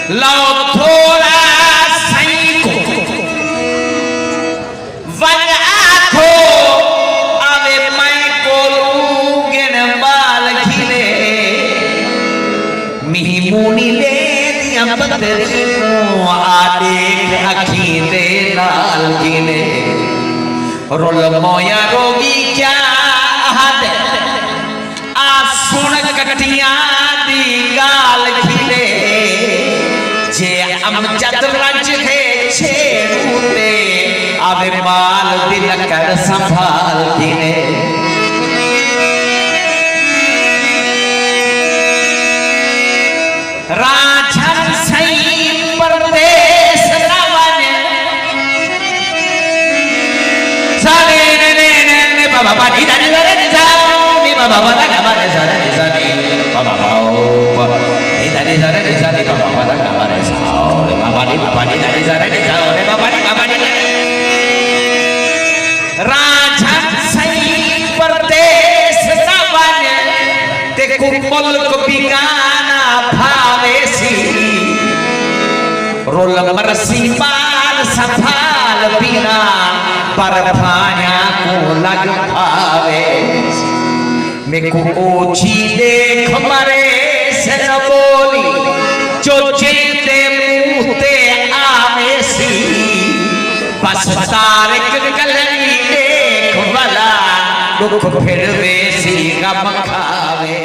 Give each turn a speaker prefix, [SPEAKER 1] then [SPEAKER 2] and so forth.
[SPEAKER 1] लाओ थोड़ा सही को वन आखो आवे मैं कोलू गिन बाल खिले मिही मुनी ले दिया बदरी को आदे अखी दे लाल खिले रोल मोया रोगी क्या हद आ सुन कटिया दी गाल खिले जे अमजद रंज है छेड़ूते आवे माल दिल कर संभाल खिले राजन सही परदेश नवन सारे ने बाबा बानी दानी दानी जाओ मी बाबा बाना कमारे सारे निसानी बाबा बाओ नी दानी सारे निसानी बाबा बाना कमारे साओ रे बाबा नी दानी सारे निसाओ रे बाबा नी राजन सही परदेश नवन ते कुपल को बिगाना भावेसी रोल मरसी बाल संभाल बिना पर भाया को लग भावे मैं को ओछी देख मरे से न बोली जो चेते मुहते आवेसी बस तारिक गली देख वाला दुख फिर वेसी गम खावे